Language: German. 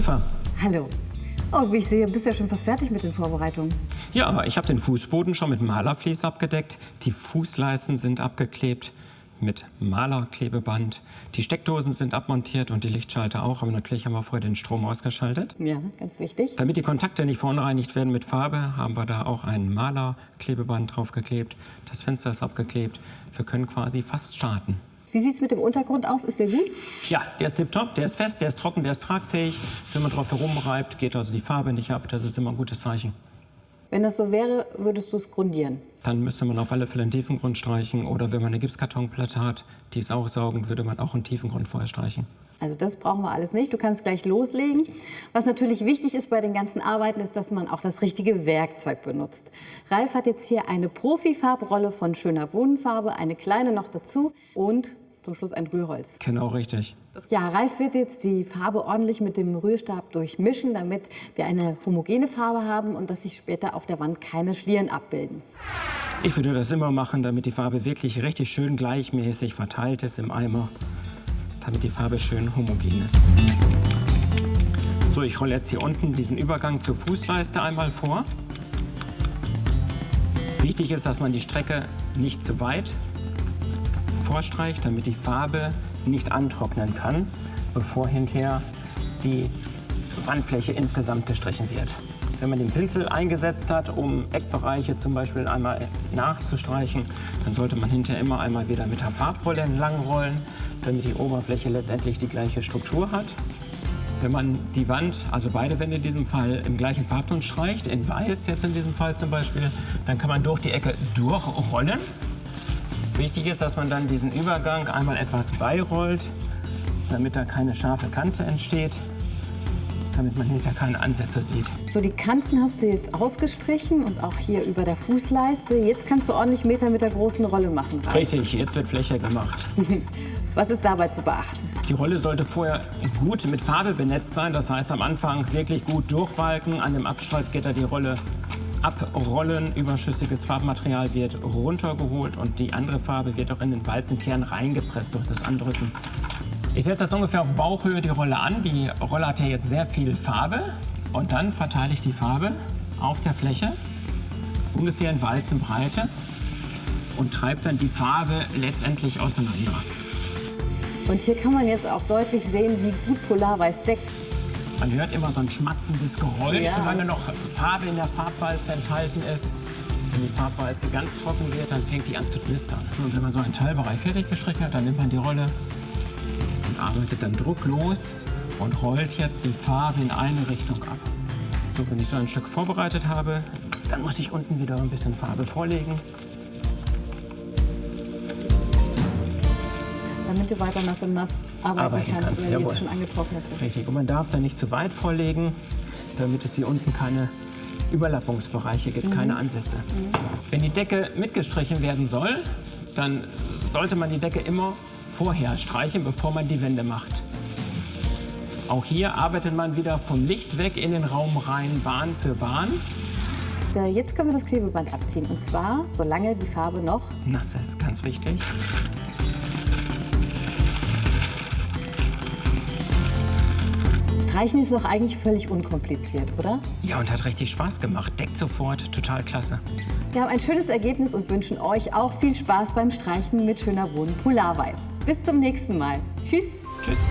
Eva. Hallo. Oh, wie ich sehe, bist du ja schon fast fertig mit den Vorbereitungen. Ja, ich habe den Fußboden schon mit Malervlies abgedeckt. Die Fußleisten sind abgeklebt mit Malerklebeband. Die Steckdosen sind abmontiert und die Lichtschalter auch. Aber natürlich haben wir vorher den Strom ausgeschaltet. Ja, ganz wichtig. Damit die Kontakte nicht verunreinigt werden mit Farbe, haben wir da auch ein Malerklebeband draufgeklebt. Das Fenster ist abgeklebt. Wir können quasi fast starten. Wie sieht es mit dem Untergrund aus? Ist der gut? Ja, der ist tipptopp, der ist fest, der ist trocken, der ist tragfähig. Wenn man drauf herumreibt, geht also die Farbe nicht ab. Das ist immer ein gutes Zeichen. Wenn das so wäre, würdest du es grundieren? Dann müsste man auf alle Fälle einen Tiefengrund streichen. Oder wenn man eine Gipskartonplatte hat, die ist aufsaugend, würde man auch einen Tiefengrund vorher streichen. Also das brauchen wir alles nicht. Du kannst gleich loslegen. Was natürlich wichtig ist bei den ganzen Arbeiten, ist, dass man auch das richtige Werkzeug benutzt. Ralf hat jetzt hier eine Profi-Farbrolle von Schöner Wohnfarbe, eine kleine noch dazu und zum Schluss ein Rührholz. Genau, richtig. Ja, Ralf wird jetzt die Farbe ordentlich mit dem Rührstab durchmischen, damit wir eine homogene Farbe haben und dass sich später auf der Wand keine Schlieren abbilden. Ich würde das immer machen, damit die Farbe wirklich richtig schön gleichmäßig verteilt ist im Eimer, damit die Farbe schön homogen ist. So, ich rolle jetzt hier unten diesen Übergang zur Fußleiste einmal vor. Wichtig ist, dass man die Strecke nicht zu weit vorstreicht, damit die Farbe nicht antrocknen kann, bevor hinterher die Wandfläche insgesamt gestrichen wird. Wenn man den Pinsel eingesetzt hat, um Eckbereiche zum Beispiel einmal nachzustreichen, dann sollte man hinterher immer einmal wieder mit der Farbrolle entlang rollen, damit die Oberfläche letztendlich die gleiche Struktur hat. Wenn man die Wand, also beide Wände in diesem Fall, im gleichen Farbton streicht, in Weiß jetzt in diesem Fall zum Beispiel, dann kann man durch die Ecke durchrollen. Wichtig ist, dass man dann diesen Übergang einmal etwas beirollt, damit da keine scharfe Kante entsteht, damit man hinterher keine Ansätze sieht. So, die Kanten hast du jetzt ausgestrichen und auch hier über der Fußleiste. Jetzt kannst du ordentlich Meter mit der großen Rolle machen, Ralf. Richtig, jetzt wird Fläche gemacht. Was ist dabei zu beachten? Die Rolle sollte vorher gut mit Farbe benetzt sein, das heißt am Anfang wirklich gut durchwalken, an dem Abstreifgitter die Rolle abrollen, überschüssiges Farbmaterial wird runtergeholt und die andere Farbe wird auch in den Walzenkern reingepresst durch das Andrücken. Ich setze jetzt ungefähr auf Bauchhöhe die Rolle an. Die Rolle hat ja jetzt sehr viel Farbe und dann verteile ich die Farbe auf der Fläche, ungefähr in Walzenbreite und treibe dann die Farbe letztendlich auseinander. Und hier kann man jetzt auch deutlich sehen, wie gut Polarweiß deckt. Man hört immer so ein schmatzendes Geräusch, Ja. solange noch Farbe in der Farbwalze enthalten ist. Wenn die Farbwalze ganz trocken wird, dann fängt die an zu knistern. Und wenn man so einen Teilbereich fertig gestrichen hat, dann nimmt man die Rolle und arbeitet dann drucklos und rollt jetzt die Farbe in eine Richtung ab. So, wenn ich so ein Stück vorbereitet habe, dann muss ich unten wieder ein bisschen Farbe vorlegen. Damit du weiter nass und nass arbeiten kannst, wenn jawohl. jetzt schon angetrocknet ist. Richtig. Und man darf da nicht zu weit vorlegen, damit es hier unten keine Überlappungsbereiche gibt, keine Ansätze. Wenn die Decke mitgestrichen werden soll, dann sollte man die Decke immer vorher streichen, bevor man die Wände macht. Auch hier arbeitet man wieder vom Licht weg in den Raum rein, Bahn für Bahn. Jetzt können wir das Klebeband abziehen. Und zwar, solange die Farbe noch Nass ist, ganz wichtig. Streichen ist doch eigentlich völlig unkompliziert, oder? Ja, und hat richtig Spaß gemacht. Deckt sofort, total klasse. Wir haben ein schönes Ergebnis und wünschen euch auch viel Spaß beim Streichen mit Schöner Wohnen Polarweiß. Bis zum nächsten Mal. Tschüss. Tschüss.